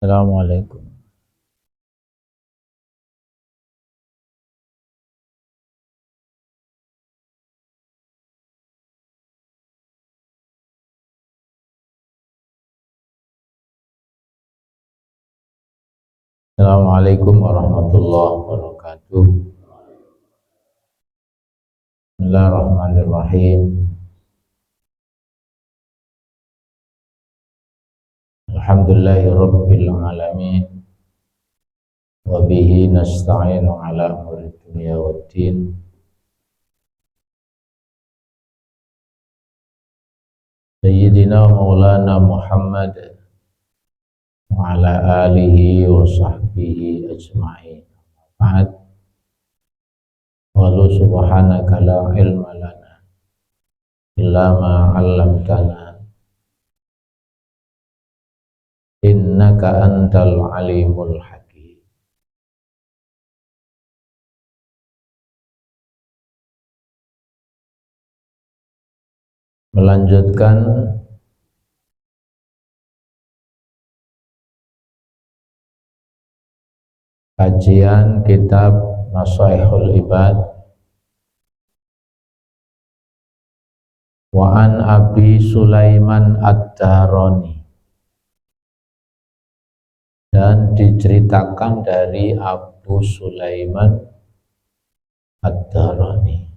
Assalamualaikum. Assalamualaikum warahmatullahi wabarakatuh. Bismillahirrahmanirrahim. Alhamdulillahirabbil alamin. Wa bihi nasta'inu ala umuri dunya waddin. Sayyidina Maulana Muhammad wa ala alihi wa sahbihi ajma'in. Ba'd. Walau subhanaka la ilma lana illa ma 'allamtana innaka antal alimul hakim. Melanjutkan kajian kitab Nasaihul Ibad wa an Abi Sulaiman Ad-Darani, dan diceritakan dari Abu Sulaiman Ad-Darani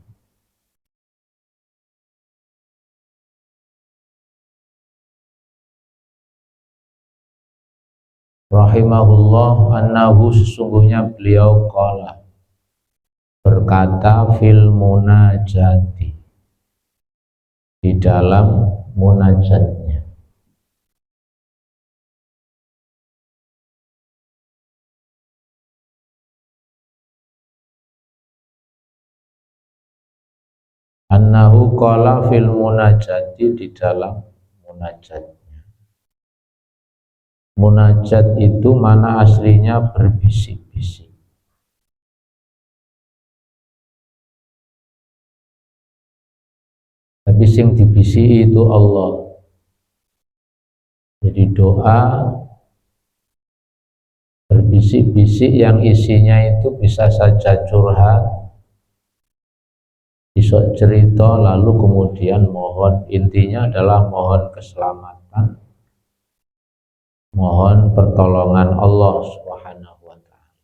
rahimahullah annahu, sesungguhnya beliau qala, berkata, fil munajati, di dalam munajatnya. Annahu qala fil munajati, di dalam munajatnya. Munajat itu mana aslinya berbisik-bisik. Tapi sing dibisiki itu Allah. Jadi doa berbisik-bisik yang isinya itu bisa saja curhat, bisa cerita, lalu kemudian mohon. Intinya adalah mohon keselamatan, mohon pertolongan Allah Subhanahu wa ta'ala.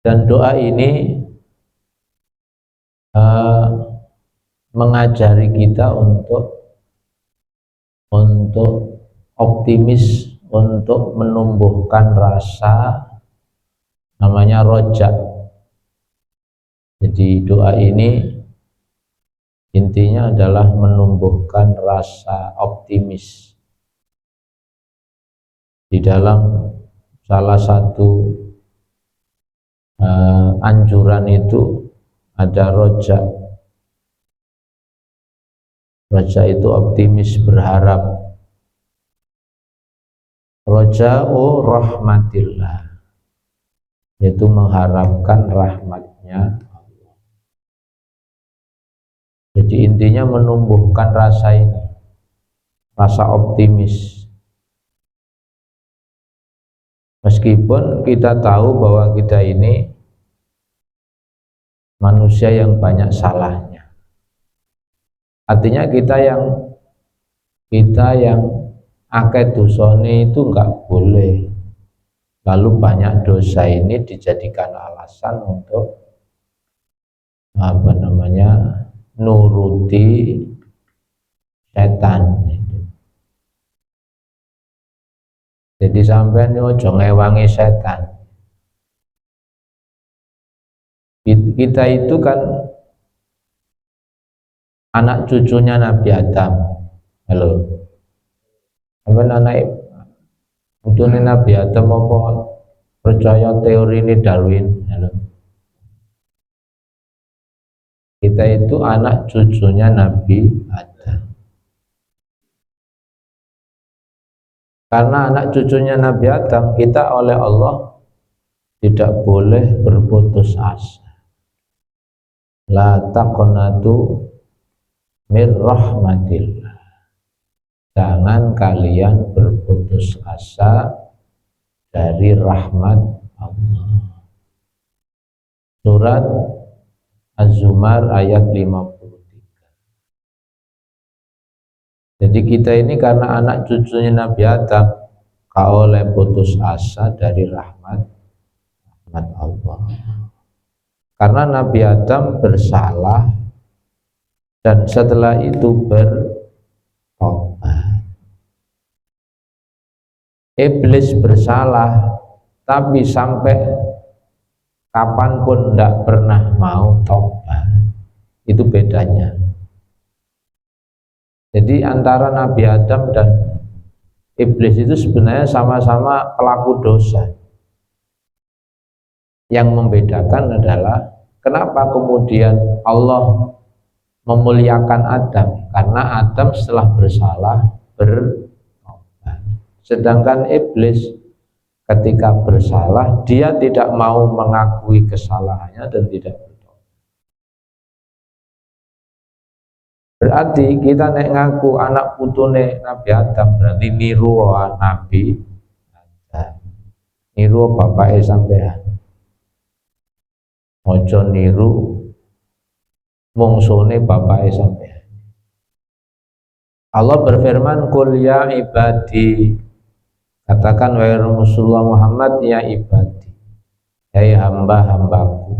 Dan doa ini mengajari kita untuk optimis, untuk menumbuhkan rasa namanya roja. Jadi doa ini intinya adalah menumbuhkan rasa optimis. Di dalam salah satu anjuran itu ada roja. Roja itu optimis, berharap. Roja'u rahmatillah, yaitu mengharapkan rahmatnya. Jadi intinya menumbuhkan rasa ini, rasa optimis. Meskipun kita tahu bahwa kita ini manusia yang banyak salahnya. Artinya kita yang akeh dosane itu enggak boleh. Lalu banyak dosa ini dijadikan alasan untuk nuruti setan. Jadi sampean ojo ngewangi setan. Kita itu kan anak cucunya Nabi Adam. Halo. Sampean anak cucunya Nabi Adam apa percaya teori ini Darwin? Halo. Kita itu anak cucunya Nabi Adam. Karena anak cucunya Nabi Adam, kita oleh Allah tidak boleh berputus asa. La taqnatu mir rahmatillah. Jangan kalian berputus asa dari rahmat Allah. Surat Az-Zumar ayat 53. Jadi kita ini karena anak cucunya Nabi Adam, kau oleh putus asa dari rahmat Allah. Karena Nabi Adam bersalah dan setelah itu bertobat. Iblis bersalah tapi sampai kapanpun tidak pernah mau tobat. Itu bedanya. Jadi antara Nabi Adam dan Iblis itu sebenarnya sama-sama pelaku dosa. Yang membedakan adalah kenapa kemudian Allah memuliakan Adam, karena Adam setelah bersalah bertobat. Sedangkan Iblis ketika bersalah dia tidak mau mengakui kesalahannya dan tidak bertobat. Berarti kita nek ngaku anak putune Nabi Adam berarti niru Nabi Adam, niru bapake sampean. Ojo niru mungsune bapake sampean. Allah berfirman, "Qul ya ibadi," katakan wahai Rasulullah Muhammad, ya ibadi, hai hamba-hambaku.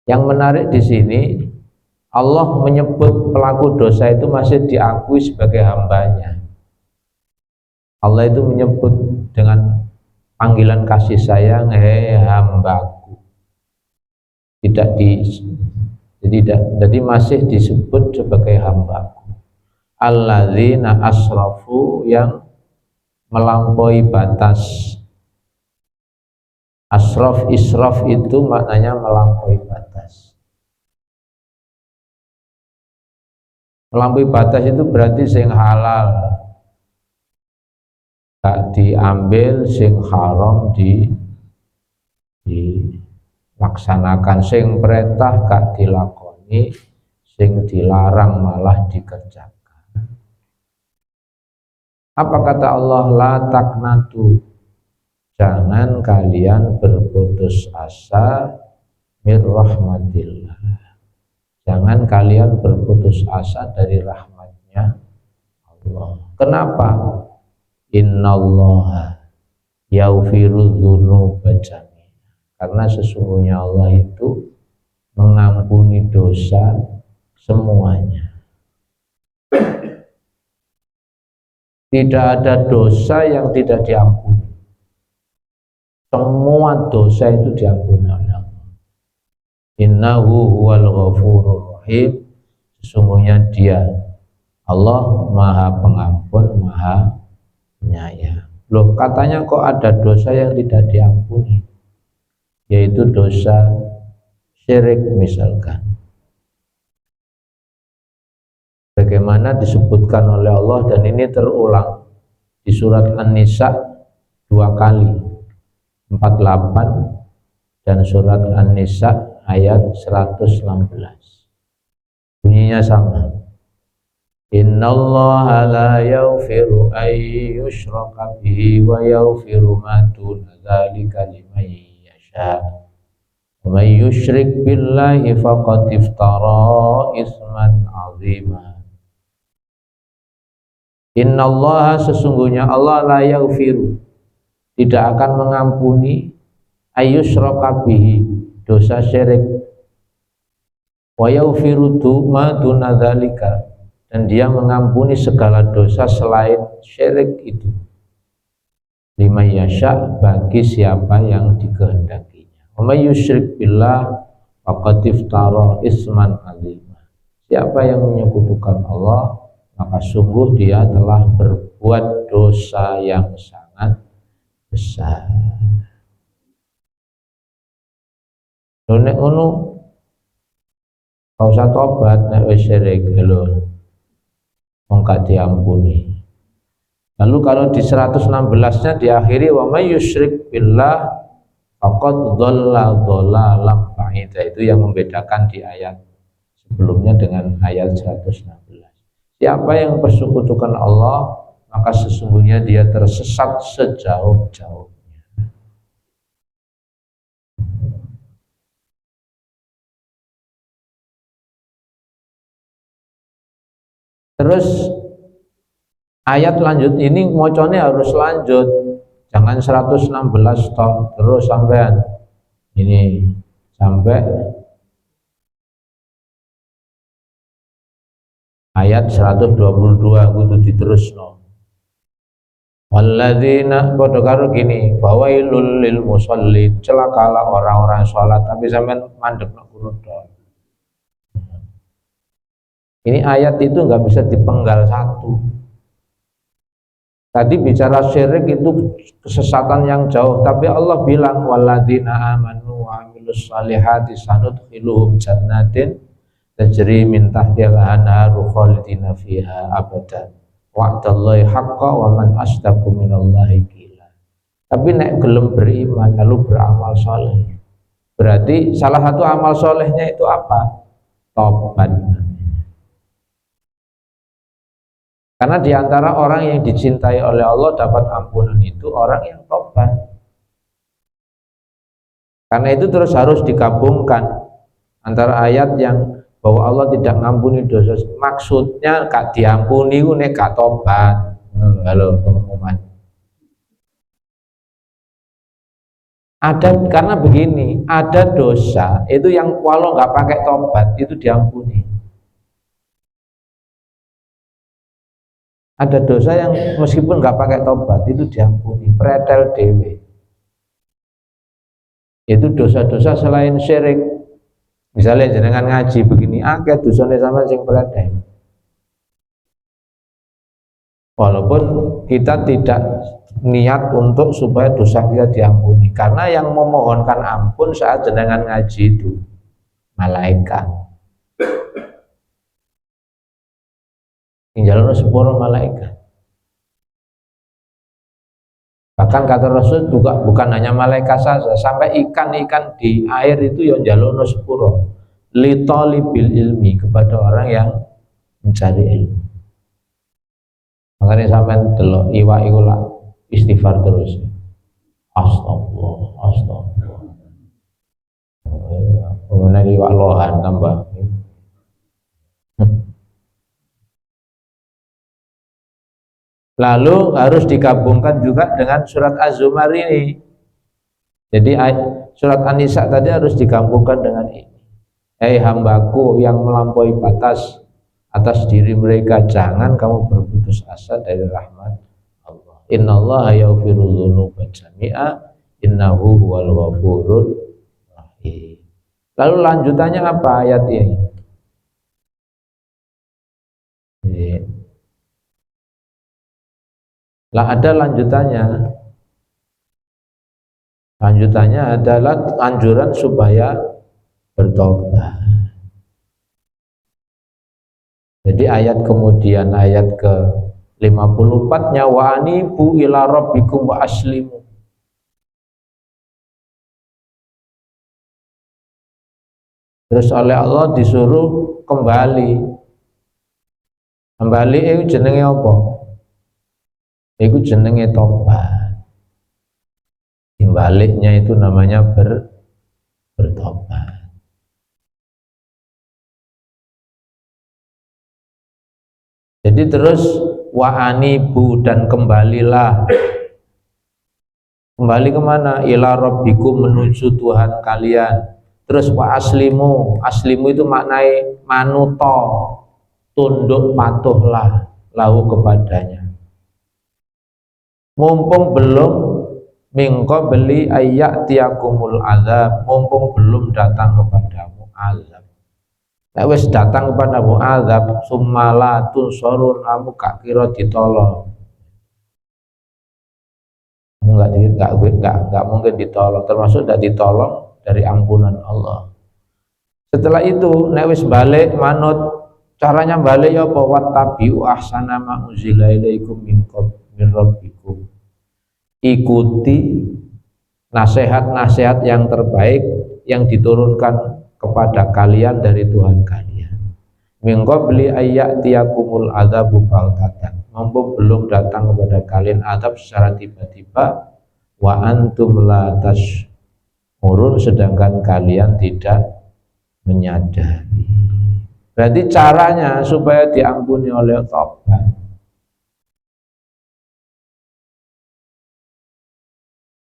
Yang menarik di sini, Allah menyebut pelaku dosa itu masih diakui sebagai hambanya. Allah itu menyebut dengan panggilan kasih sayang, hei hambaku. Jadi masih disebut sebagai hambaku. Alladzina asrafu, yang melampaui batas. Asraf, israf itu maknanya melampaui batas. Melampaui batas itu berarti sing halal gak diambil, sing haram dilaksanakan, sing perintah gak dilakoni, sing dilarang malah dikerjakan. Apa kata Allah? La taknatu, jangan kalian berputus asa mir rahmatillah. Jangan kalian berputus asa dari rahmatnya Allah. Kenapa? Innallaha yaghfiru dzunuba jami'an. Karena sesungguhnya Allah itu mengampuni dosa semuanya. Tidak ada dosa yang tidak diampuni. Semua dosa itu diampuni oleh Allah. Innahu huwal ghafurur rahim. Sesungguhnya Dia Allah Maha Pengampun, Maha Penyayang. Loh, katanya kok ada dosa yang tidak diampuni, yaitu dosa syirik misalkan. Bagaimana disebutkan oleh Allah, dan ini terulang di surat An-Nisa 2 kali, 48 dan surat An-Nisa ayat 116. Bunyinya sama. Innallaha la yaghfiru ay yushraka bihi wa yaghfiru ma duna dzalika liman yasha. Wa may yusyrik billahi faqad iftara isman 'azima. Innallaha, sesungguhnya Allah, la yaghfiru, tidak akan mengampuni ayyushraka bihi, dosa syirik, wa yaghfiru ma duna dzalika, dan Dia mengampuni segala dosa selain syirik itu, liman yasha, bagi siapa yang dikehendakinya. Wa may yusyrik billah faqad iftara isman 'azima. Siapa yang menyekutukan Allah, maka sungguh dia telah berbuat dosa yang sangat besar. Nek ngono kau usah tobat nek wis syirik lho, wong gak diampuni. Lalu kalau di 116-nya diakhiri wa may yusyrik billah faqad dhalla dhalalan ba'ida, itu yang membedakan di ayat sebelumnya dengan ayat 116. Siapa yang persekutukan Allah, maka sesungguhnya dia tersesat sejauh-jauhnya. Terus ayat lanjut ini moconnya harus lanjut, jangan 116 toh terus sampean ini sampai ayat 122 kudu diterusno. Walladzina padha karo gini, fawailul lil musallin, celakalah orang-orang sholat tapi sampean mandek nak kurun tok. Ini ayat itu nggak bisa dipenggal satu. Tadi bicara syirik itu kesesatan yang jauh, tapi Allah bilang walladzina amanu wa amilus salihati sanudkhiluhum jannatin tajri min tahtihal anharu khalidina fiha abadan wa'dallahi haqqan wa man asdaqu minallahi qila. Tapi nek gelem beriman lalu beramal soleh, berarti salah satu amal solehnya itu apa? Tobat. Karena diantara orang yang dicintai oleh Allah dapat ampunan itu orang yang tobat. Karena itu terus harus digabungkan antara ayat yang bahwa Allah tidak ngampuni dosa, maksudnya gak diampuni nek gak tobat. Halo pengumuman. Ada, karena begini, ada dosa itu yang walau nggak pakai tobat itu diampuni. Ada dosa yang meskipun nggak pakai tobat itu diampuni, pretel dewe. Itu dosa-dosa selain syirik. Misalnya jenengan ngaji begini, akeh dosane sama sing pretel. Walaupun kita tidak niat untuk supaya dosa kita diampuni, karena yang memohonkan ampun saat jenengan ngaji itu malaikat. Tinggal sepuluh malaikat. Bahkan kata Rasul juga bukan hanya malaikat saja, sampai ikan-ikan di air itu yang jalono sepuro litolibil ilmi, kepada orang yang mencari ilmu. Makanya sampai delok iwak iku lah istighfar terus. Astagfirullah, astagfirullah. Kemudian iwak lohan tambah. Lalu harus digabungkan juga dengan surat Az-Zumar ini. Jadi surat An-Nisa tadi harus digabungkan dengan ini. Hei hambaku yang melampaui batas atas diri mereka, jangan kamu berputus asa dari rahmat Allah. Innallaha yaghfirudz dzunuba jami'a innahu huwal ghafurur rahim. Lalu lanjutannya apa ayat ini? Lah ada lanjutannya. Lanjutannya adalah anjuran supaya bertobat. Jadi ayat kemudian ayat ke 54-nya wa anibu ila rabbikum wa aslimu. Terus oleh Allah disuruh kembali. Kembali itu jenenge apa? Itu jenenge tobat. Baliknya itu namanya bertobat. Jadi terus wa anibu, dan kembalilah. Kembali kemana? Ila rabbikum, menuju Tuhan kalian. Terus wa aslimu, aslimu itu maknai manuto, tunduk patuhlah lahu kepadanya. Mumpung belum mingko beli ayak tiakumul azab, mumpung belum datang kepadamu azab. Nek wis datang kepadamu azab, sumala tunsorun, kamu gak kira ditolong. Enggak mungkin ditolong, termasuk tidak ditolong dari ampunan Allah. Setelah itu nek wis balik manut, caranya balik ya apa? Wattabi'u ahsana ma unzila ilaikum min rabbikum. Ikuti nasihat-nasihat yang terbaik yang diturunkan kepada kalian dari Tuhan kalian. min qabli ayyatiyakumul adzabu baghtatan, mampu belum datang kepada kalian azab secara tiba-tiba, wa antum la tash'urun, sedangkan kalian tidak menyadari. Berarti caranya supaya diampuni oleh tobat,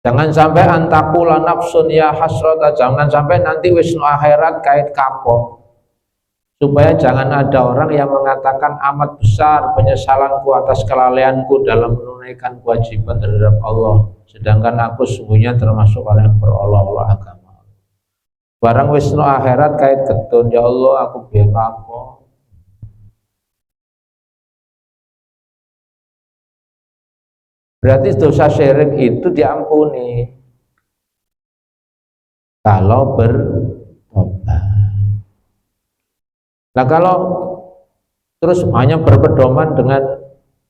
jangan sampai antakula nafsun ya hasrata, jangan sampai nanti wisnu akhirat kait kapok. Supaya jangan ada orang yang mengatakan amat besar penyesalanku atas kelalaianku dalam menunaikan kewajiban terhadap Allah, sedangkan aku sungguhnya termasuk orang yang berolah-olah agama. Barang wisnu akhirat kait ketun, ya Allah aku biyen lapo. Berarti dosa syirik itu diampuni kalau bertobat. Nah kalau terus hanya berpedoman dengan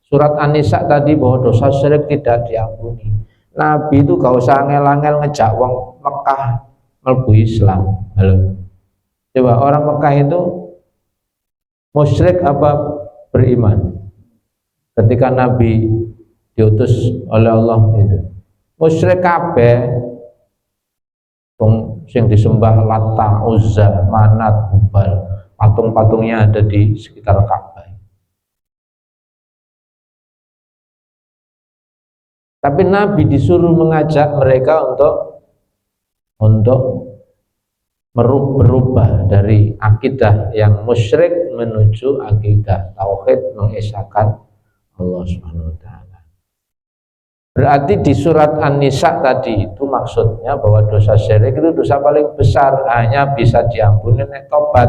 surat An-Nisa tadi bahwa dosa syirik tidak diampuni, Nabi itu gak usah angel-angel ngejak wong Mekah mlebu Islam. Halo, coba orang Mekah itu musyrik apa beriman? Ketika Nabi diutus oleh Allah itu musyrik kabeh, sing disembah Lata, Uzza, Manat, Hubal, patung-patungnya ada di sekitar Ka'bah. Tapi Nabi disuruh mengajak mereka untuk berubah dari akidah yang musyrik menuju akidah tauhid, mengesahkan Allah Subhanahu wa taala. Berarti di surat An-Nisa tadi itu maksudnya bahwa dosa syirik itu dosa paling besar, hanya bisa diampuni nek tobat.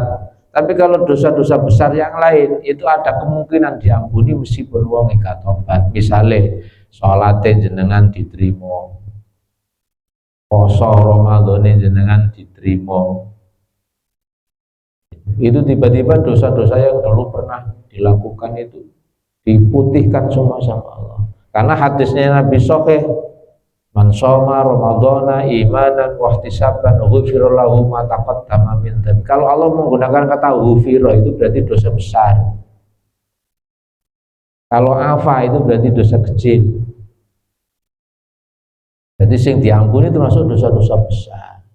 Tapi kalau dosa-dosa besar yang lain itu ada kemungkinan diampuni meskipun wong gak tobat. Misalnya salate jenengan diterima, poso Ramadan jenengan diterima, itu tiba-tiba dosa-dosa yang dulu pernah dilakukan itu diputihkan semua sama Allah. Karena hadisnya Nabi Sahih, man shoma ramadhana imanan wa ihtisaban ghufira lahu ma taqaddama min dzambi. Kalau Allah menggunakan kata ghufira itu berarti dosa besar. Kalau afa itu berarti dosa kecil. Jadi sing diampuni termasuk dosa-dosa besar.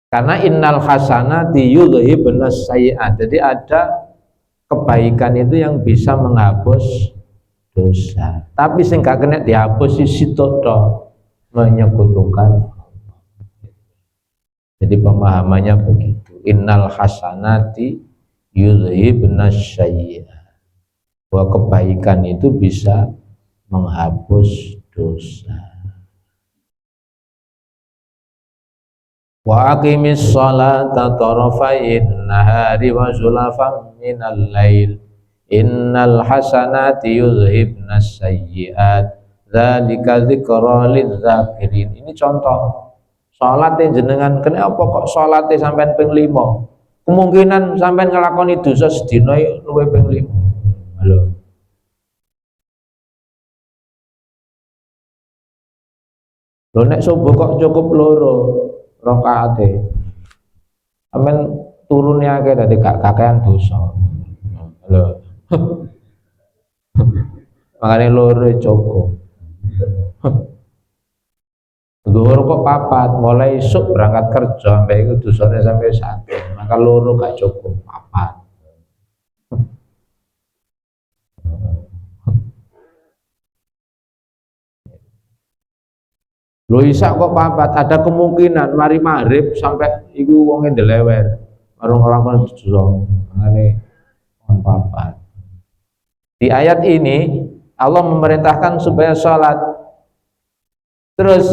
Karena innal hasanati yudhibnas sayyi'at. Jadi ada kebaikan itu yang bisa menghapus dosa. Tapi sing gak kena dihapus sitok tok, menyekutukan. Jadi pemahamannya begitu. Innal hasanati yudhibnas sayyi'at. Bahwa kebaikan itu bisa menghapus dosa. Wa aqimis sholata tarafayn nahari wa zulafan minal lail innal hasanati yudhibnas sayyi'at dzalika dzikra lidzakirin. Ini contoh salate jenengan, kena apa kok salate sampean ping 5? Kemungkinan sampean nglakoni dosa sedina luwih ping 5. Halo. Lho nek subuh kok cukup loro rakaate, amen turunnya akeh dadi gak kakean dosa. Lho. Makane loro cukup. Dhuwur kok 4, mulai esuk berangkat kerja sampai iku dosane sampai 1. Maka loro gak cukup, 4. Lho isak kok 4, ada kemungkinan mari maghrib sampai iku wong ndelewer karo nglakoni dosa. Mangane 4. Di ayat ini Allah memerintahkan supaya sholat. Terus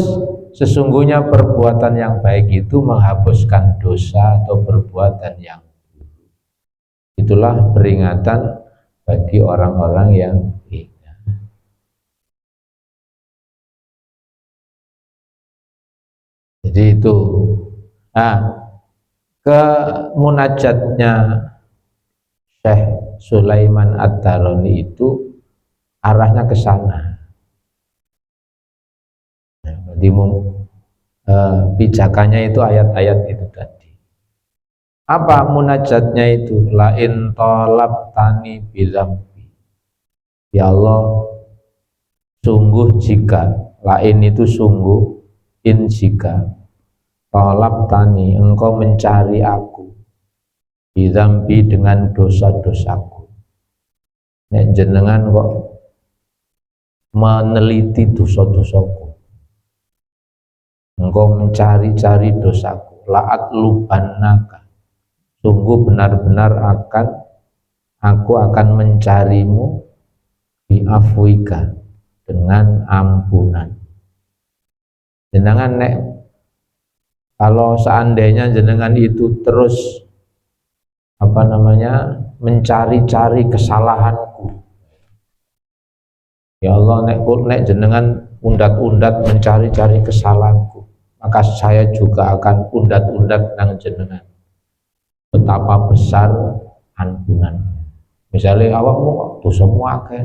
sesungguhnya perbuatan yang baik itu menghapuskan dosa atau perbuatan yang buruk. Itulah peringatan bagi orang-orang yang jadi itu. Nah, ke munajatnya Syekh Sulaiman Ad-Darani itu arahnya ke sana. Jadi pijakannya itu ayat-ayat itu tadi. Apa munajatnya itu? La in talabtani bidzambi. Ya Allah, sungguh jika, lain itu sungguh, in jika talabtani engkau mencari aku bidzambi dengan dosa-dosaku. Nek jenengan kok meneliti dosa-dosaku, engkau mencari-cari dosaku, la'at lubannaka, sungguh benar-benar aku akan mencarimu bi'afwika, dengan ampunan. Jenengan nek kalau seandainya jenengan itu terus mencari-cari kesalahanku, ya Allah, nek jenengan undat-undat mencari-cari kesalahanku, maka saya juga akan undat-undat nang jenengan betapa besar ampunan. Misalnya awakmu kok dosamu akeh,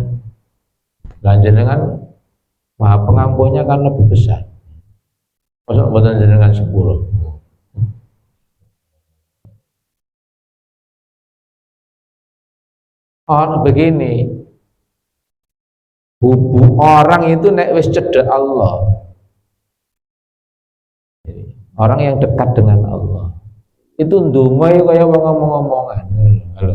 lan jenengan Maha pengampunnya kan lebih besar. Masa mboten jenengan 10. Begini, orang itu nek wis cedek Allah, orang yang dekat dengan Allah itu ndonga kaya wong ngomong-ngomongan. Halo.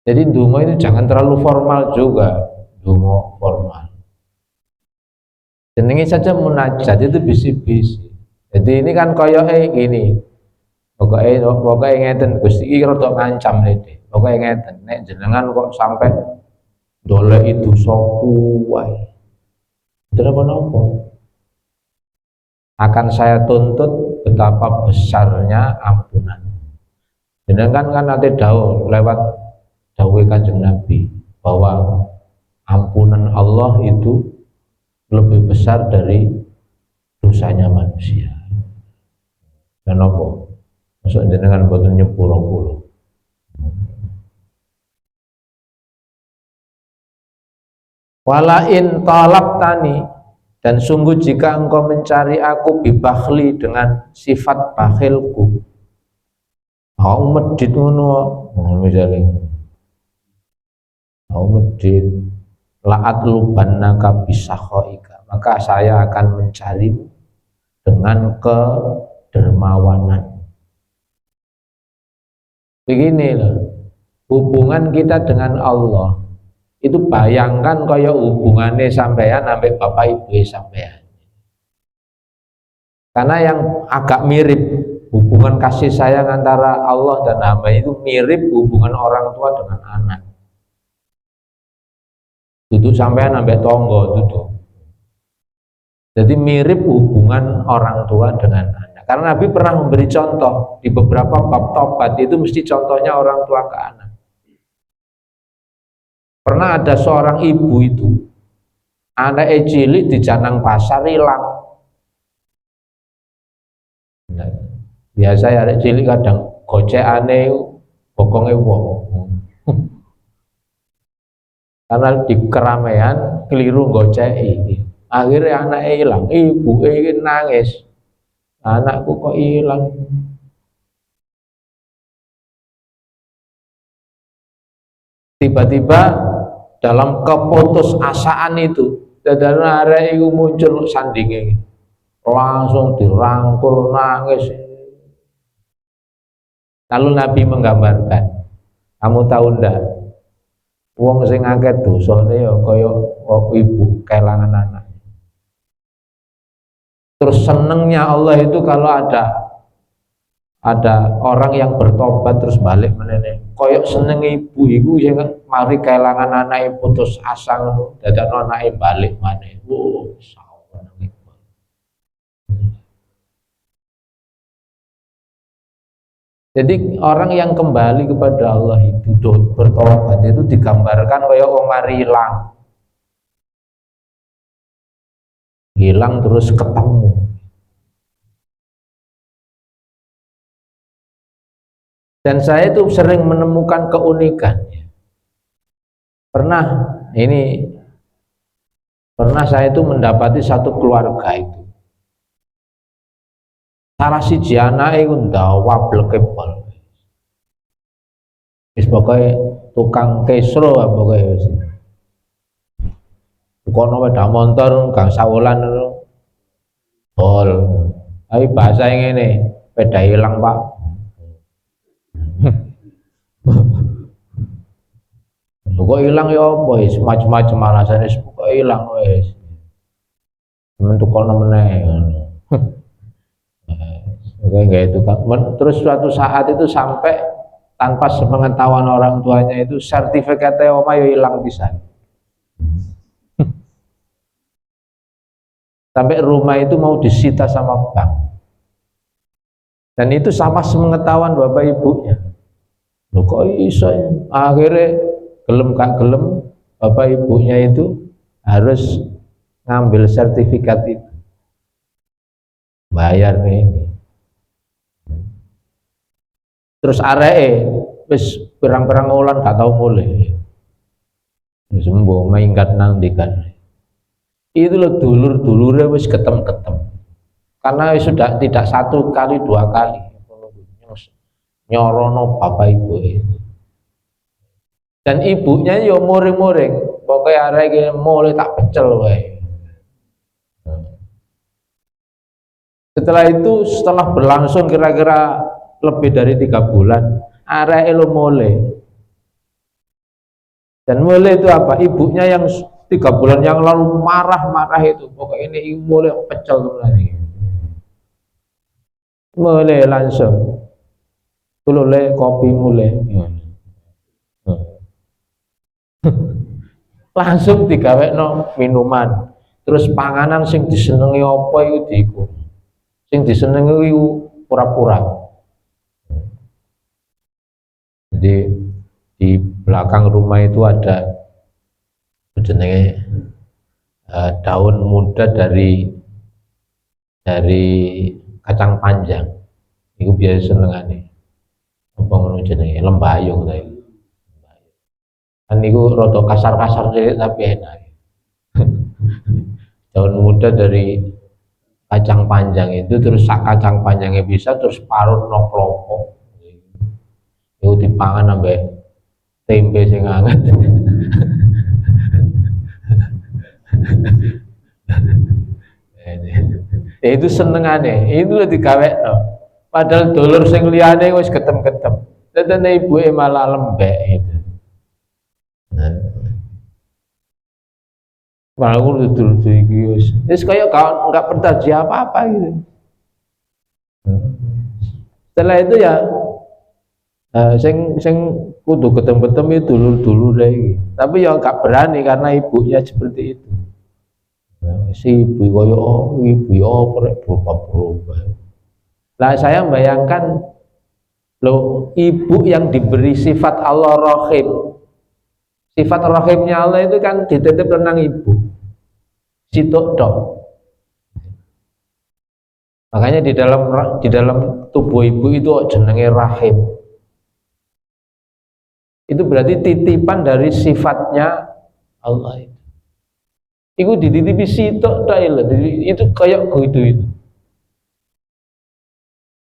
Jadi ndonga itu jangan terlalu formal juga, ndonga formal. Jenenge saja munajat itu bisi-bisi. Jadi ini kan kaya gini. Pokoknya ngeten Gusti iki rada ngancam lete. Pokoknya ngeten, nek jenengan kok sampai dolek itu soku wae. Kenapa-napa? Akan saya tuntut betapa besarnya ampunan. Jenengan kan nanti dawuh lewat dawuh Kanjeng Nabi bahwa ampunan Allah itu lebih besar dari dosanya manusia. Kenapa? Masuk jenengan boten nyepuro-puro. Wala in talabtani, dan sungguh jika engkau mencari aku bibakhli, dengan sifat bakhilku, mau medit ngono misalnya, mau medit la'at lubannaka bisakhoika, maka saya akan mencarimu dengan kedermawanan. Begini loh, hubungan kita dengan Allah itu bayangkan kaya hubungannya sampean sampai bapak ibu sampean. Karena yang agak mirip hubungan kasih sayang antara Allah dan hamba itu mirip hubungan orang tua dengan anak. Duduk sampean sampai tonggo duduk. Jadi mirip hubungan orang tua dengan anak. Karena Nabi pernah memberi contoh di beberapa bab tobat itu mesti contohnya orang tua ke anak. Pernah ada seorang ibu itu, anaknya cilik di janang pasar hilang. Nah, biasa ya anak cilik kadang gocekane bokongnya wong. Karena di keramaian keliru goceki. Akhirnya anaknya hilang, ibu nangis. Anakku kok hilang? Tiba-tiba dalam keputusasaan itu, dadane arek iku muncul sandinge. Langsung dirangkul nangis. Lalu Nabi menggambarkan, kamu tahu ndak? Wong sing akeh dosane ya kaya ibu kelangan anak. Terus senengnya Allah itu kalau ada orang yang bertobat terus balik menene. Koyok seneng ibu sing mari kelangan anake putus asa ngono, dadakno anake balik maneh. Jadi orang yang kembali kepada Allah itu bertobat itu digambarkan kayak wong mari hilang terus ketemu. Dan saya itu sering menemukan keunikan. Pernah ini Pernah saya itu mendapati satu keluarga itu. Salah siji anake iku ndawa blekebol. Wis pokoke tukang kesro pokoke wis. Kono sepeda motor gang sawulan tol. Tapi bahasa yang ini sepeda hilang Pak. Kok hilang ya apa wis macam-macam alasane kok hilang wis. Mentu kono meneh. Oke, enggak itu kan. Terus suatu saat itu sampai tanpa sepengetahuan orang tuanya itu sertifikatnya oma yo hilang bisa. Sampai rumah itu mau disita sama bank. Dan itu sama sepengetahuan bapak ibunya. Loh kok iso ya? Akhirnya gelem gak gelem bapak ibunya itu harus ngambil sertifikat itu. Bayar ini. Terus areke wis pirang-pirang wulan gak tau mulai. Wis mbok minggat nang ndikan. Itu loh dulur-dulure wis ketem-ketem. Karena sudah tidak satu kali dua kali nyorono bapak ibu itu. Dan ibunya yo muring-muring, pokoknya areke mulai tak pecel wae. Setelah berlangsung kira-kira lebih dari 3 bulan, areke lo mulai. Dan mulai itu apa? Ibunya yang 3 bulan yang lalu marah-marah itu, pokoknya ini mulai pecel lagi. Mulai langsung, mulai kopi mulai. Langsung digawekno minuman. Terus panganan sing disenengi apa iku diiku. Sing disenengi iku pura-pura. Jadi di belakang rumah itu ada jenenge daun muda dari kacang panjang. Iku biasa senengane. Apa ngono jenenge lembayung ta iku. Kan niku rada kasar-kasar cilik tapi enak. Daun muda dari kacang panjang itu terus sak kacang panjangnya bisa terus parut no klopo. Itu dipangan sampai tempe sing anget. Itu senengane, itu lho digawekno. Padahal dulur sing liyane wis ketem-ketem. Tetene ibuke malah lembek itu. Malah dulur iki wis kaya enggak bertaji apa-apa gitu. Setelah itu ya sing kudu ketem-ketem itu dulur-dulur iki. Tapi ya enggak berani karena ibunya seperti itu. Si ibu kaya ibu ya berubah-berubah. Nah saya membayangkan loh ibu yang diberi sifat Allah Rahim. Sifat rahimnya Allah itu kan dititip renang ibu. Sitok dok. Makanya di dalam tubuh ibu itu jenenge rahim. Itu berarti titipan dari sifatnya Allah itu. Itu dititipi sitok dok itu kayak gitu itu.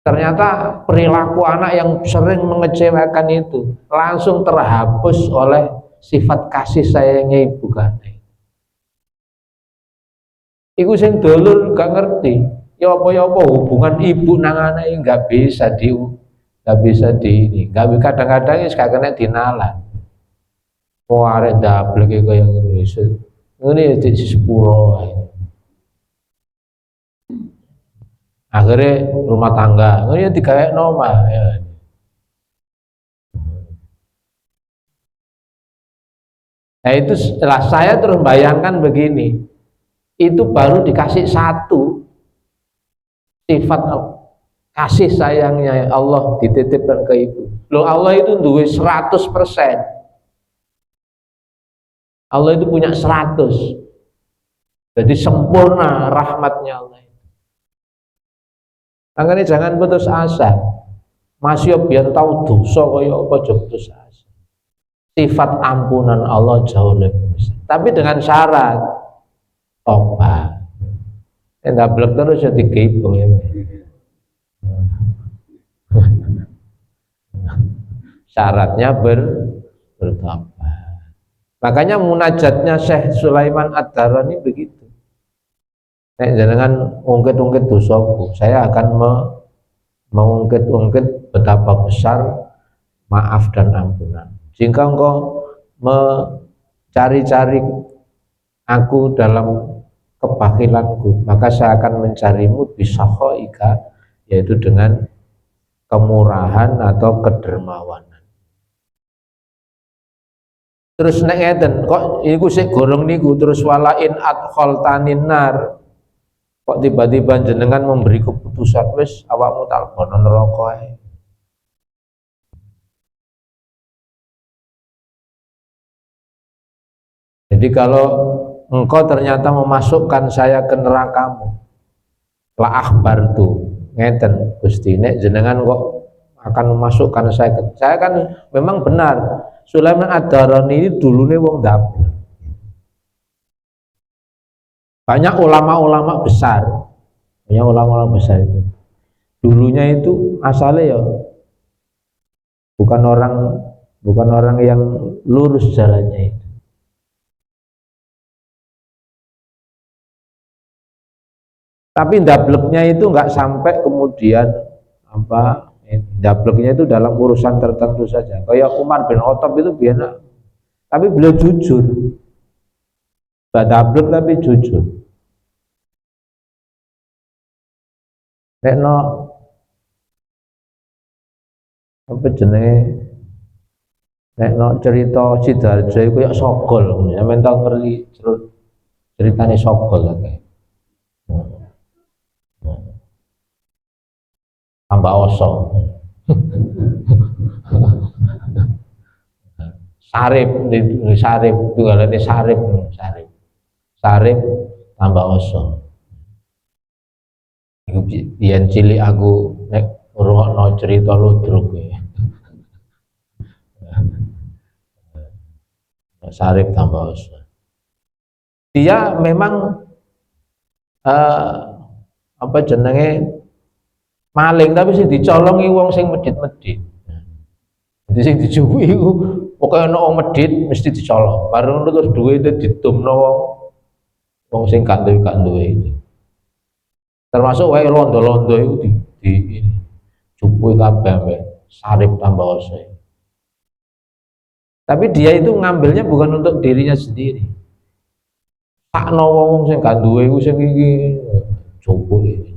Ternyata perilaku anak yang sering mengecewakan itu langsung terhapus oleh sifat kasih sayangnya ibu kan. Iku sing dulur gak ngerti. Ya apa hubungan ibu nang anak nggak bisa kadang-kadang gak kena dinalan. Oh arek dablek kaya ngono iso. Ngene di sepuro ae. Akhirnya rumah tangga, ngene digawekno omah ya. Nah itu setelah saya terus bayangkan begini, itu baru dikasih satu sifat kasih sayangnya Allah dititipkan ke ibu. Loh Allah itu duwe 100%. Allah itu punya 100. Jadi sempurna rahmatnya Allah. Makanya jangan putus asa. Masih biar tahu dosa kaya apa aja putus asa. Sifat ampunan Allah jauh lebih besar. Tapi dengan syarat tobat. Ndablek terus ya digibeng ya. Syaratnya bertobat. Makanya munajatnya Syekh Sulaiman Ad-Darani begitu. Nek jenengan ungkit-ungkit dosaku, saya akan mengungkit-ungkit betapa besar maaf dan ampunan. Jika engkau mencari-cari aku dalam kebakilanku, maka saya akan mencarimu bisakhoika, yaitu dengan kemurahan atau kedermawanan. Terus nek ngeten, kok iku sik gorong niku terus walain adkhaltanin nar. Kok tiba-tiba jenengan memberi keputusan wis awakmu tak bono neraka ae. Jadi kalau engkau ternyata memasukkan saya ke nerakamu, la akhbar tuh ngeten Gusti, nek jenengan kok akan memasukkan saya ke, saya kan memang benar Sulaiman Ad-Darani ini dulunya wong dapur. Banyak ulama-ulama besar, banyak ulama-ulama besar itu. Dulunya itu asalnya ya bukan orang yang lurus jalannya itu. Tapi ndableknya itu nggak sampai kemudian apa? Ndableknya itu dalam urusan tertentu saja. Kayak Umar bin Khattab itu biasa, tapi beliau jujur. Nggak ndablek tapi jujur. Nek no apa jenenge? Nek no cerita Sidarjo itu kayak Sogol, ya mental ngerti ceritanya Sogol kayak. Tambah oso. Sarip itu kalau ini sarip tambah oso. Iku biyen cilik aku nek ngrungokno cerita ludruk ya. Sarip tambah oso. Dia memang apa jenenge maling, tapi sing dicolongi wong sing medhit-medhit. Jadi sing dijuwi iku pokoke ana wong medhit mesti dicolong. Bareng terus duwe itu ditumno wong sing gak duwe itu. Termasuk wae londo-londo itu di jupuhi kabeh ambek sarip tambah ose. Tapi dia itu ngambilnya bukan untuk dirinya sendiri. Sakno wong sing gak duwe iku sing iki jupuhi.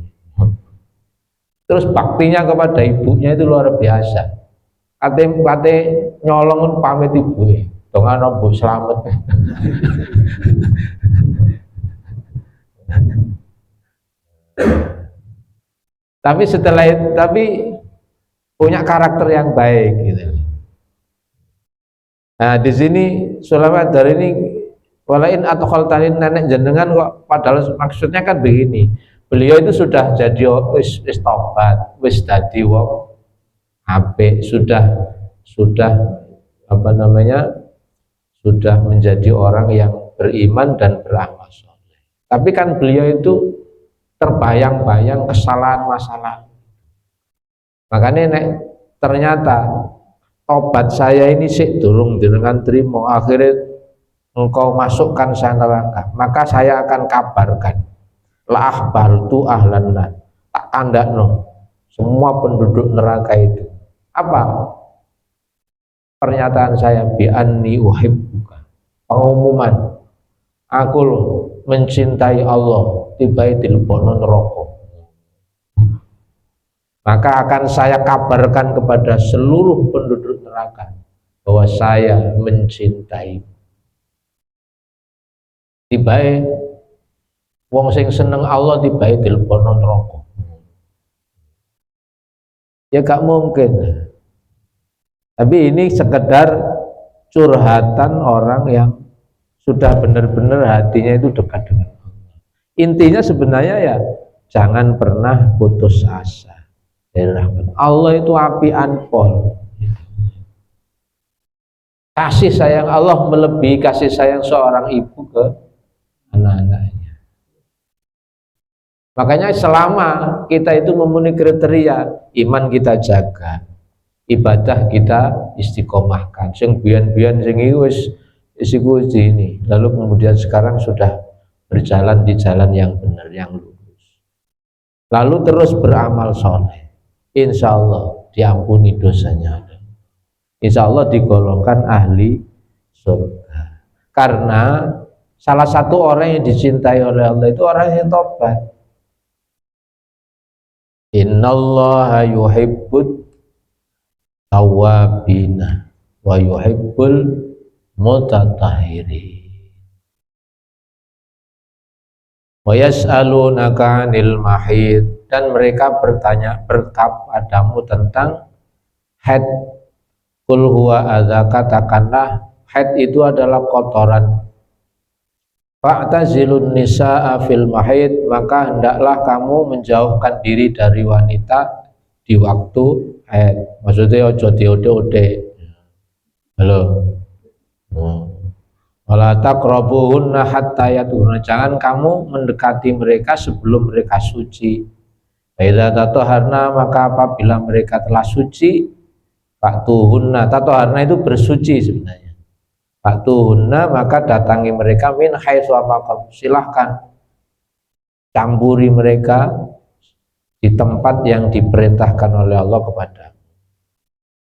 Terus baktinya kepada ibunya itu luar biasa. Kate nyolong pamit ibu, dongan bu selamat. Tapi punya karakter yang baik gitu. Nah di sini Sulaiman dari ini walain atau khaltanin nenek jenengan kok, padahal maksudnya kan begini. Beliau itu sudah jadi wis tobat, wis dadi wong apik, sudah apa namanya? Sudah menjadi orang yang beriman dan beramal soleh. Tapi kan beliau itu terbayang-bayang kesalahan masa lalu. Makanya nek ternyata tobat saya ini sik durung jenengan trimo, akhirnya engkau masukkan saya neraka, maka saya akan kabarkan la akhbartu ahlan nar, tak kandakno semua penduduk neraka itu. Apa pernyataan saya? Bi anni uhibbuka, pengumuman aku loh mencintai Allah, tiba dilebokno neraka. Maka akan saya kabarkan kepada seluruh penduduk neraka bahwa saya mencintai. Tiba wong sing seneng Allah tiba dilebokno neraka. Ya gak mungkin. Tapi ini sekedar curhatan orang yang sudah benar-benar hatinya itu dekat dengan Allah. Intinya sebenarnya ya jangan pernah putus asa dari rahmat Allah. Itu api anpol. Kasih sayang Allah melebihi kasih sayang seorang ibu ke anak-anaknya. Makanya selama kita itu memenuhi kriteria, iman kita jaga, ibadah kita istiqomahkan. Sing biyen-biyen sing wis ini. Lalu kemudian sekarang sudah berjalan di jalan yang benar, yang lurus. Lalu terus beramal soleh. Insya Allah diampuni dosanya. Insya Allah digolongkan ahli surga. Karena salah satu orang yang dicintai oleh Allah itu orang yang tobat. Innallaha yuhibbut tawwabina wa yuhibbul mutatahhirin. Wa yas'alunaka 'anil mahid, dan mereka bertanya kepadamu tentang haid. Qul huwa adza, katakanlah haid itu adalah kotoran. Fa'tazilun nisaa fil mahid, maka hendaklah kamu menjauhkan diri dari wanita di waktu haid. Maksudnya ojo diode-ode. Halo. Wala taqrabuhunna hatta yatuhunna, jangan kamu mendekati mereka sebelum mereka suci. Idza tatoharna, maka apabila mereka telah suci, fatuhunna, tatoharna itu bersuci sebenarnya. Fatuhunna, maka datangi mereka min haitsu amakakum, silahkan campuri mereka di tempat yang diperintahkan oleh Allah kepada.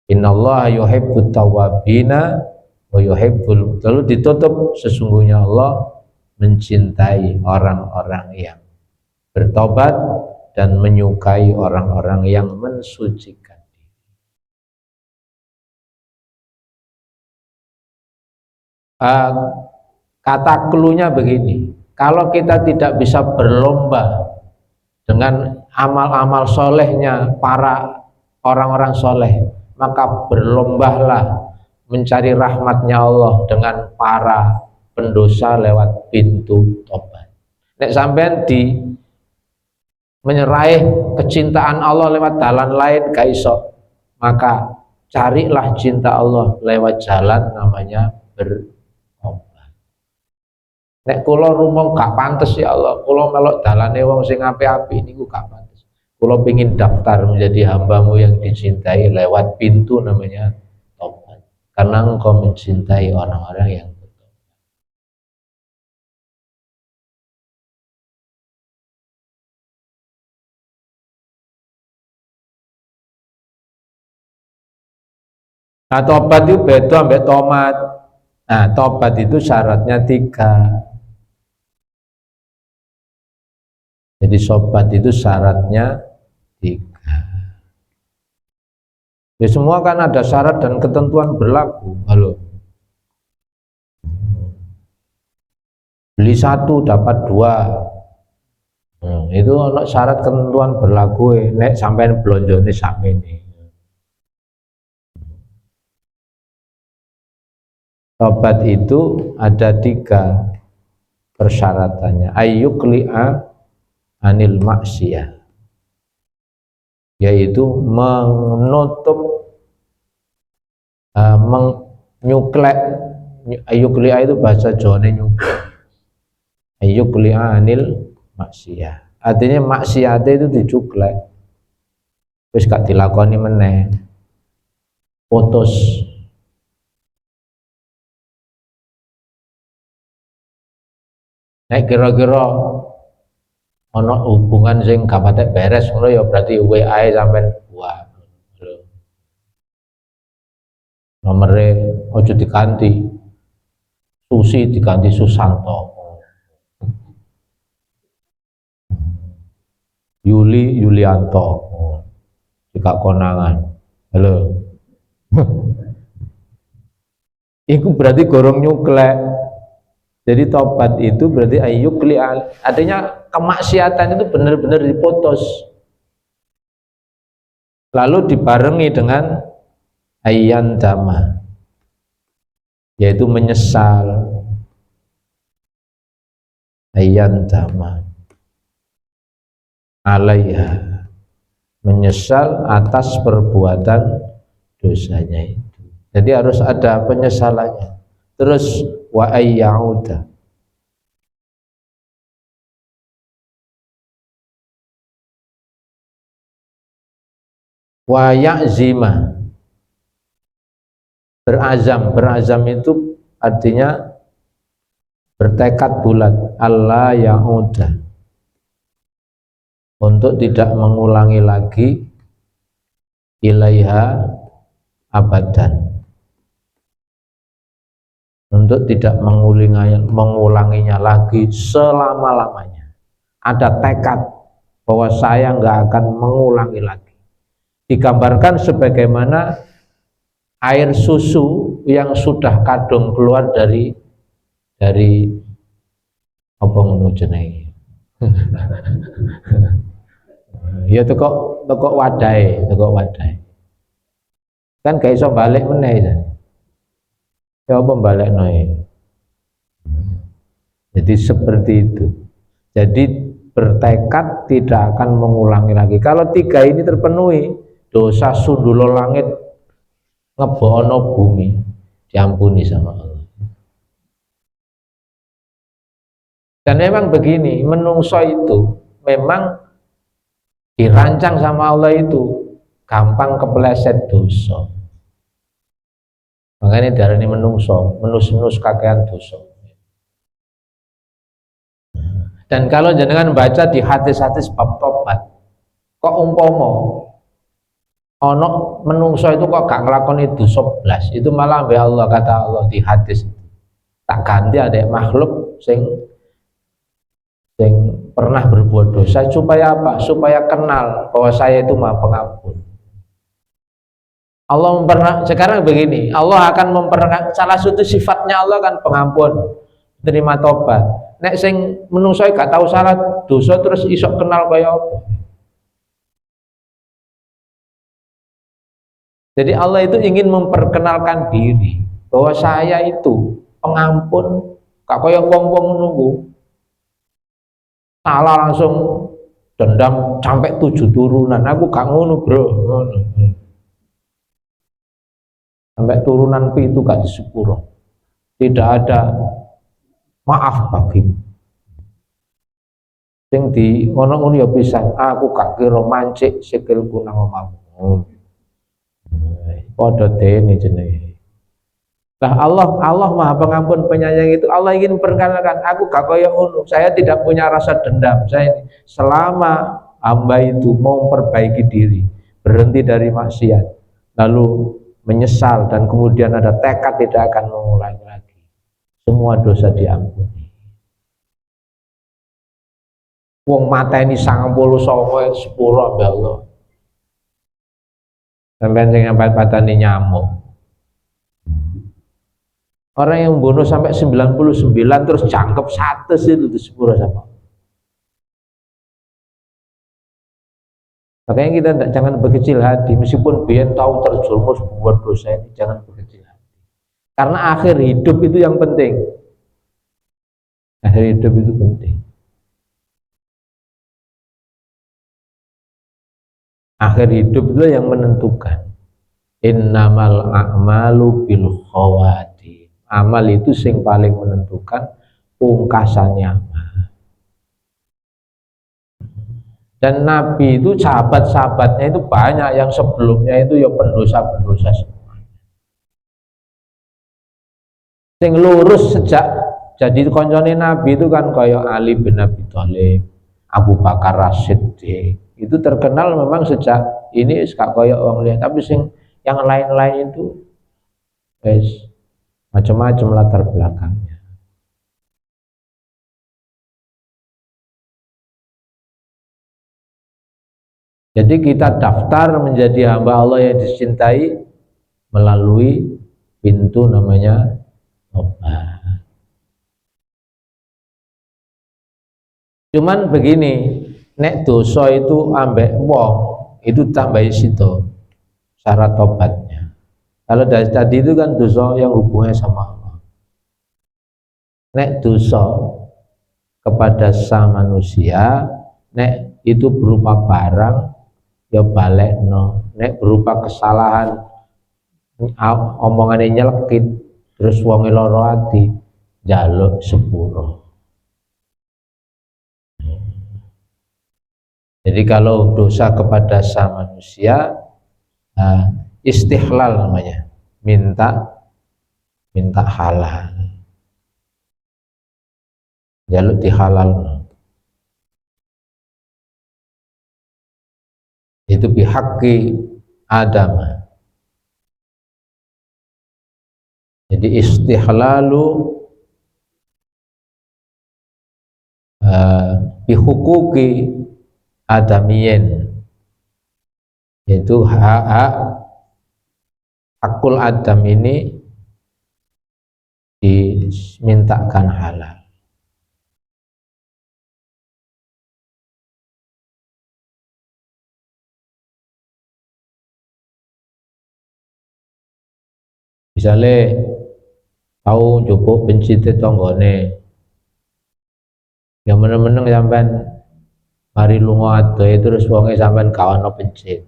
Innallaha yuhibbut tawwabina wa yuhibbul, lalu ditutup, sesungguhnya Allah mencintai orang-orang yang bertobat dan menyukai orang-orang yang mensucikan. Kata klunya begini, kalau kita tidak bisa berlomba dengan amal-amal solehnya para orang-orang soleh, maka berlombalah mencari rahmatnya Allah dengan para pendosa lewat pintu tobat. Nek sampean di menyeraih kecintaan Allah lewat jalan lain gak iso, maka carilah cinta Allah lewat jalan namanya bertobat. Nek kula rumong gak pantes ya Allah, kula melok dalane wong sing apik-apik niku gak pantes. Kula pengin daftar menjadi hambamu yang dicintai lewat pintu namanya tobat. Karena engkau mencintai orang-orang yang bertobat. Nah, tobat itu beda ambek tomat. Nah, tobat itu syaratnya 3. Jadi sobat itu syaratnya 3. Ya semua kan ada syarat dan ketentuan berlaku. Halo. Beli 1 dapat 2. Itu ono syarat ketentuan berlaku. Nek sampean blonjone sakmene. Tobat itu ada 3 persyaratannya. Ayyukli'a anil maksiyah, yaitu menutup, menyuklek. Ayyukli'a itu bahasa Jawa nyuklek. Ayyukli'a anil maksiyah, artinya maksiat itu dicuklek, wis gak dilakoni meneh, putus. Nek kira-kira ono hubungan sing gak patek beres ngono ya berarti WA sampean buat. Nomere ojo diganti. Susi diganti Susanto. Yuli Yulianto. Jika konangan. Halo. Iku berarti gorong nyuklek. Jadi tobat itu berarti ayyukli, artinya kemaksiatan itu benar-benar diputus. Lalu dibarengi dengan ayyan dama, yaitu menyesal. Ayyan dama alaiha, menyesal atas perbuatan dosanya itu. Jadi harus ada penyesalannya. Terus wa ayyauda, wa ya'zima, berazam itu artinya bertekad bulat, Allah ya'uda, untuk tidak mengulangi lagi ilaiha abadan, untuk tidak mengulanginya lagi selama-lamanya. Ada tekad bahwa saya nggak akan mengulangi lagi. Digambarkan sebagaimana air susu yang sudah kadung keluar dari apa ngono jenenge. Ya teko wadai. Kan gak iso balik meneh ya. Ya apa balekno ya. Jadi seperti itu. Jadi bertekad tidak akan mengulangi lagi. Kalau tiga ini terpenuhi, dosa sundulo langit, ngebono bumi, diampuni sama Allah. Dan memang begini, menungso itu memang dirancang sama Allah itu gampang kepleset dosa. Makanya darani menungso, menus kakean dosa. Dan kalau jenengan baca di hadis-hadis bab tobat, kok umpomo ono menungso itu kok gak ngelakoni dosa blas, itu malah ambek Allah, kata Allah di hadis, tak ganti ada makhluk sing pernah berbuat dosa, supaya apa? Supaya kenal bahwa saya itu Maha Pengampun. Allah sekarang begini, Allah akan salah satu sifatnya Allah kan pengampun, terima tobat. Nek sing menungso gak tahu salah dosa terus isok kenal kaya apa. Jadi Allah itu ingin memperkenalkan diri bahwa saya itu pengampun, gak kaya wong-wong nunggu salah langsung dendam sampai 7 turunan. Aku gak ngono, bro. Sampai turunan itu gak disepuro. Tidak ada maaf bagimu. Sing di ngono-ngono ya pisan, aku gak kira mancik sikilku nang omahmu. Padha dene jenenge. Nah, Allah Maha Pengampun Penyayang itu Allah ingin memperkenalkan, aku gak kaya ngono. Saya tidak punya rasa dendam. Saya selama hamba itu mau memperbaiki diri, berhenti dari maksiat, lalu menyesal dan kemudian ada tekad tidak akan mengulangi lagi, semua dosa diampuni. Wong mateni 90 sepuro ya Allah. Sampai sing patani nyamuk. Orang yang bunuh sampai 99 terus jangkep 100 itu sepuro sama. Makanya kita jangan berkecil hati, meskipun biar tahu terjerumus buat dosa ini, jangan berkecil hati. Karena akhir hidup itu yang penting. Akhir hidup itu penting. Akhir hidup itu yang menentukan. Innamal a'malu bil khawati. Amal itu sing paling menentukan pungkasannya. Dan Nabi itu sahabat-sahabatnya itu banyak yang sebelumnya itu ya pendosa-pendosa semua. Sing lurus sejak jadi koncone Nabi itu kan kayak Ali bin Abi Thalib, Abu Bakar As-Siddiq. Itu terkenal memang sejak ini gak kayak orang lihat, tapi sing yang lain-lain itu guys macam-macam latar belakangnya. Jadi kita daftar menjadi hamba Allah yang dicintai melalui pintu namanya tobat. Cuman begini, nek dosa itu ambek wong itu tambahi situ syarat tobatnya. Kalau dari tadi itu kan dosa yang hubungannya sama Allah. Nek dosa kepada sama manusia, nek itu berupa barang ya balekno, nek berupa kesalahan omongannya nyelekit terus wonge loro ati njaluk sepuro. Jadi kalau dosa kepada sama manusia Istihlal namanya, minta halal, jaluk dihalal. Itu bihaqqi Adam. Jadi istihlalu bihuquqi adamiyin, yaitu hak akul Adam ini dimintakan halal. Misalnya tahu njupuk pencite tanggane, yang meneng-meneng sampean mari lunga adoh terus wonge sampean gak ono pencit.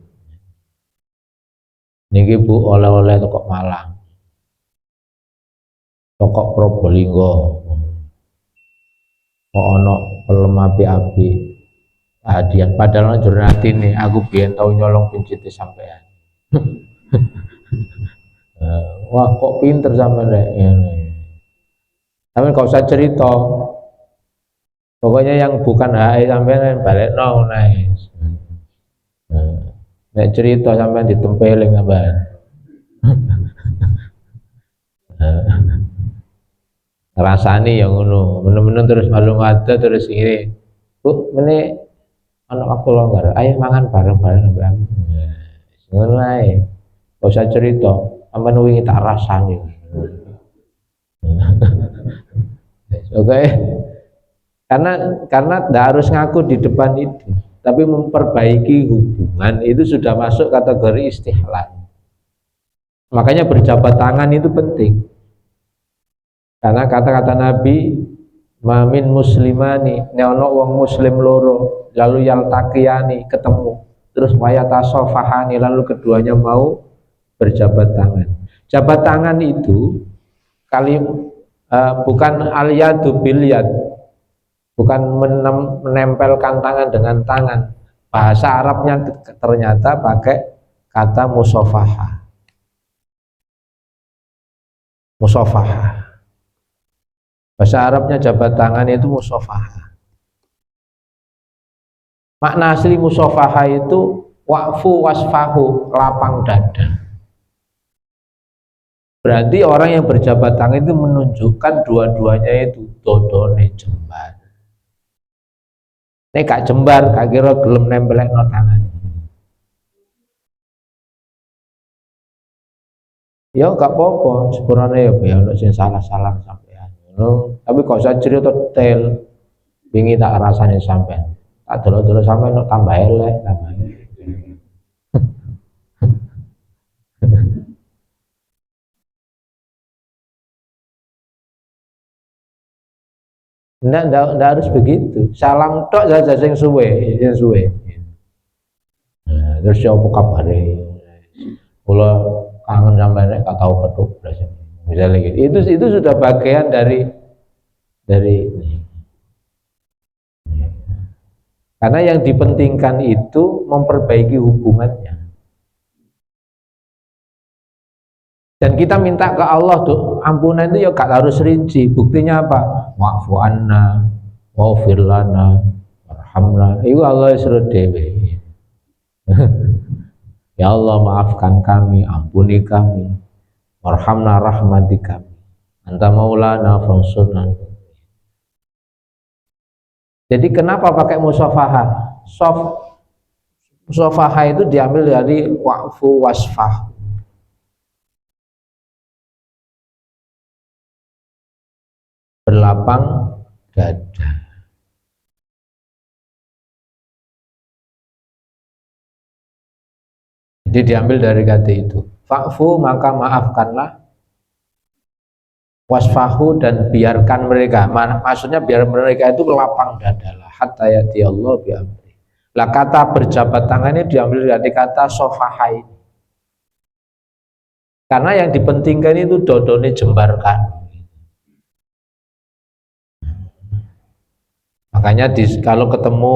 Niki Bu oleh-oleh toko Malang, toko Probolinggo, kok ono pelem api-api hadiah, padahal jurnat ini aku biyen tau nyolong pencite sampean. Wah kok pinter sampean deh. Tapi kau usah cerita, pokoknya yang bukan hak sampean balik no naik. Nek cerita sampean ditempeling sampean. Rasani yang ngono, men-men terus malu ngada terus ini. Bu, ini anak waktu longgar, ayo mangan bareng-bareng sampean. Ngono ae. Kau usah cerita, sampean wingi tak rasani. Oke. Karena tidak harus ngaku di depan itu, tapi memperbaiki hubungan itu sudah masuk kategori istihlal. Makanya berjabat tangan itu penting, karena kata-kata Nabi, mamin muslimani, neono wong muslim loro, lalu yaltaqiyani ketemu, terus wayatasofahani, lalu keduanya mau berjabat tangan. Jabat tangan itu bukan al-yadu bil yad, bukan menempelkan tangan dengan tangan. Bahasa Arabnya ternyata pakai kata musafahah. Musafahah. Bahasa Arabnya jabat tangan itu musafahah. Makna asli musafahah itu wa'fu wasfahu, lapang dada. Berarti orang yang berjabat tangan itu menunjukkan dua-duanya itu dodone jembar. Nek gak jembar, gak kira gelem nempelekno tangan. Ya gak apa-apa, sepurane ya ono sing salah-salah sampean. Tapi kok usah cerita detail. Wingi tak rasane sampean. Tak delok-delok sampean tambah elek, tambah elek. Nggak harus begitu. Salam tok saja sing suwe, sing suwe. Nah, terus apa kabare? Kula kangen sampean nek gak tau petuk misalnya gitu. Itu sudah bagian dari karena yang dipentingkan itu memperbaiki hubungannya. Dan kita minta ke Allah tuh ampunan itu ya gak harus rinci. Buktinya apa? Wa'fu anna, waghfir lana, warhamna. Itu Allah suruh dewe. Ya Allah maafkan kami, ampuni kami, warhamna rahmati kami. Anta maulana fansurna. Jadi kenapa pakai musafahah? Musafahah itu diambil dari wa'fu wasfah. Berlapang dada. Jadi diambil dari kata itu. Fa'fu, maka maafkanlah. Wasfahu, dan biarkan mereka. Maksudnya biar mereka itu lapang dadalah. Hatta yati Allah bi'amri. Lah kata berjabat tangan ini diambil dari kata sofahai. Karena yang dipentingkan itu dodone jembarkan. Makanya kalau ketemu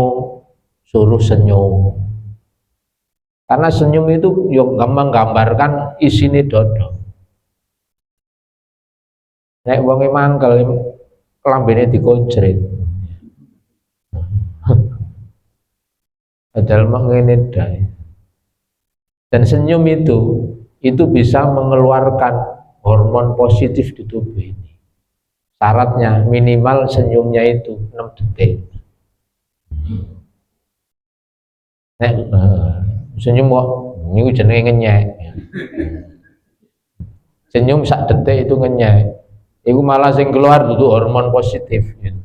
suruh senyum. Karena senyum itu yang menggambarkan isine dodo. Nek wonge mangkel lambene dikoncret. Padahal mengene dae. Dan senyum itu bisa mengeluarkan hormon positif di tubuh ini. Syaratnya minimal senyumnya itu 6 detik. Nek senyum kok niku jenenge ngenyek. Senyum sak detik itu ngenyek. Iku malah sing keluar dudu hormon positif gitu.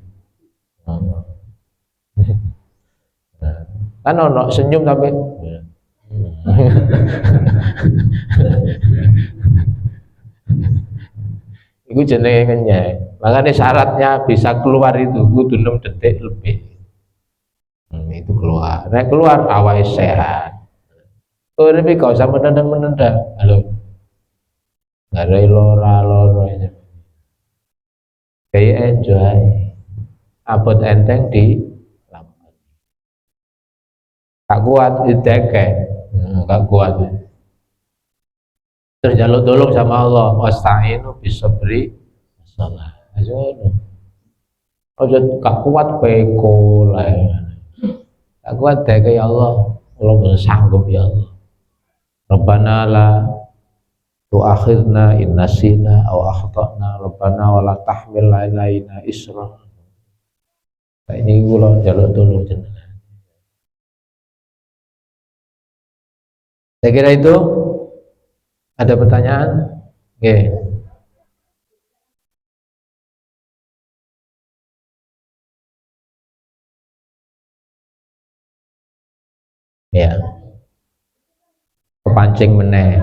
Kan ono senyum tapi iku jenenge ngenyek. Makanya syaratnya bisa keluar itu kudu 6 detik lebih. Itu keluar. Nek keluar awake sehat. Oh, tapi kau usah menendang-menendang. Halo. Nggak ada lora-lora aja. Kayak enjoy. Abot enteng di lampung. Gak kuat dideke. Gak kuat. Terus jaluk tolong sama Allah. Wasta'inu bisabri salah. Aja gak kuat beko lah. Gak kuat deke ya Allah. Allah bisa sanggup ya Allah. Rabbana la tu'akhirna in nasina aw akhtana rabbana wala tahmil alaina isra. Ini kula jaluk tolong jenengan. Saya kira itu ada pertanyaan? Oke. Ya. Kepancing meneh.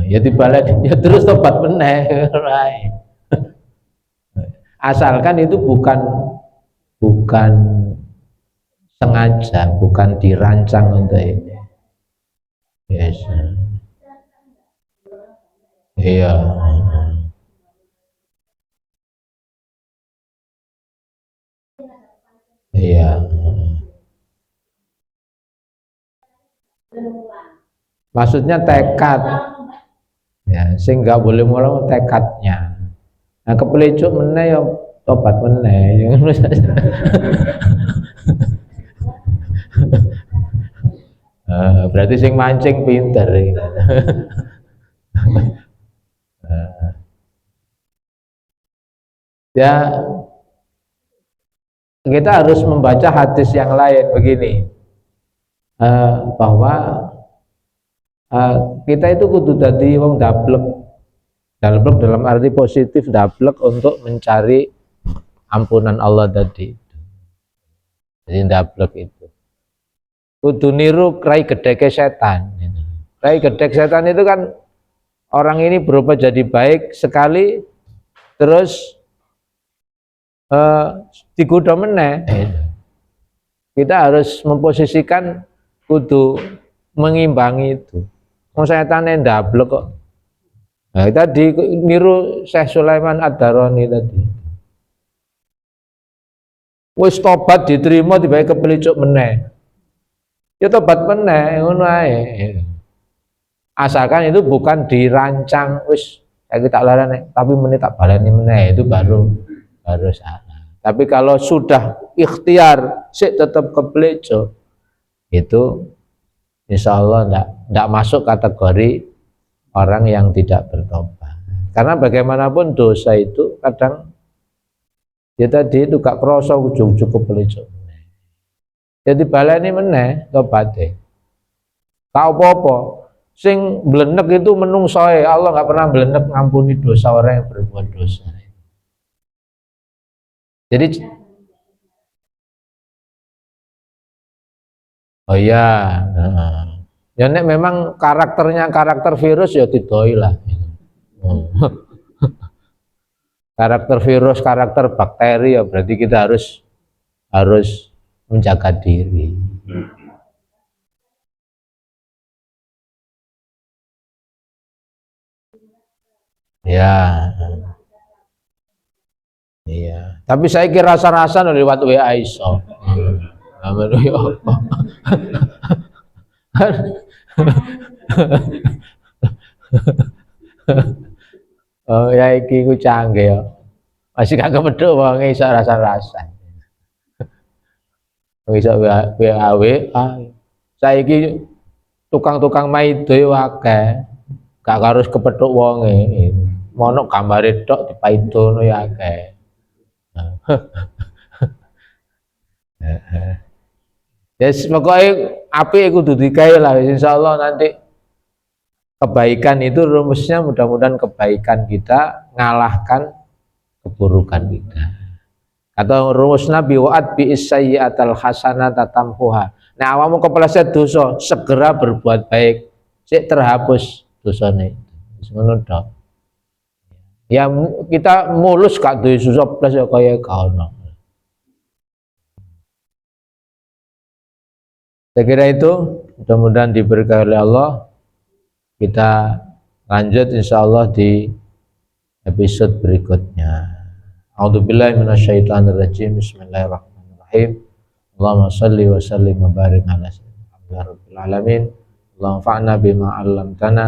Ya dibalik ya terus tobat meneh. Asalkan itu bukan sengaja, bukan dirancang untuk ini. Yes. Iya. Iya. Maksudnya tekad. Ya, sehingga boleh mulai tekadnya. Nah, kepelecuk meneh ya tobat meneh. Berarti sing mancing pinter. Ya, kita harus membaca hadis yang lain begini, bahwa kita itu kudu dadi wong dablek dalam arti positif, dablek untuk mencari ampunan Allah tadi. Jadi dablek itu kudu niru rai gedeke setan. Rai gedek setan itu kan orang ini berubah jadi baik sekali terus digoda meneh. Kita harus memposisikan kudu mengimbangi itu. Wong setane ndablek kok. Nah, tadi niru Syekh Sulaiman Ad-Darani tadi. Wis tobat diterima tiba-tiba kepelicuk meneh. Ya tobat meneh ngono ae. Asalkan itu bukan dirancang wis saya tak larang tapi meneh tak baleni meneh itu baru salah. Tapi kalau sudah ikhtiar sik tetap kepelicuk itu insya Allah tidak masuk kategori orang yang tidak bertobat. Karena bagaimanapun dosa itu kadang ya tadi itu gak krasa ujung cukup pelicuk. Jadi baleni meneh tobaté. Ka apa-apa sing blenek itu menungsoe. Allah gak pernah blenek ngampuni dosa orang yang berbuat dosa. Jadi oh iya, ya nek memang karakternya karakter virus ya didoi lah. Karakter virus, karakter bakteri ya berarti kita harus menjaga diri. Ya, iya. Tapi saya kira rasa-rasa lewat WA iso. Amin ya Allah. Oh ya iki ku canggih ya. Masih gak kepethuk wonge iso rasa-rasa. Wong iso WA. Saiki tukang-tukang maido yo akeh. Gak harus kepethuk wonge. Mono gambare tok dipaidono ya akeh. Ya pokoknya apik kudu digawe lah insyaallah nanti kebaikan itu rumusnya mudah-mudahan kebaikan kita ngalahkan keburukan kita. Atau rumus Nabi wa'at bi isayyi'atal hasanata tamhuha. Nah, awamu kepleset dosa, segera berbuat baik. Sik terhapus dosane. Wis ngono tok. Ya kita mulus gak duwe susah plus ya kaya gak ono. Saya kira itu mudah-mudahan diberkahi oleh Allah. Kita lanjut insyaallah di episode berikutnya. A'udzubillahi minasyaitonirrajim. Bismillahirrahmanirrahim. Allahumma shalli wa sallim wa barik ala sayyidina rabbil alamin. Allahumma fa'na bima 'allamtana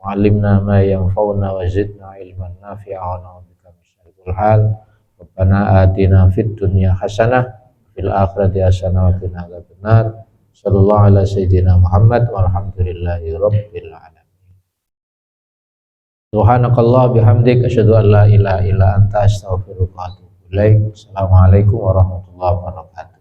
wa 'allimna ma yanfa'una wa zidna ilman nafi'a wa na'udzubika min syarril hal. Rabbana atina fid dunya hasanah fil akhirati hasanah wa qina adzabannar. Sallallahu ala sayyidina Muhammad walhamdulillahi rabbil alamin. Subhanakallah bihamdik asyhadu an la ilaha illa anta astaghfiruka wa atubu ilaik. Assalamualaikum warahmatullahi wabarakatuh.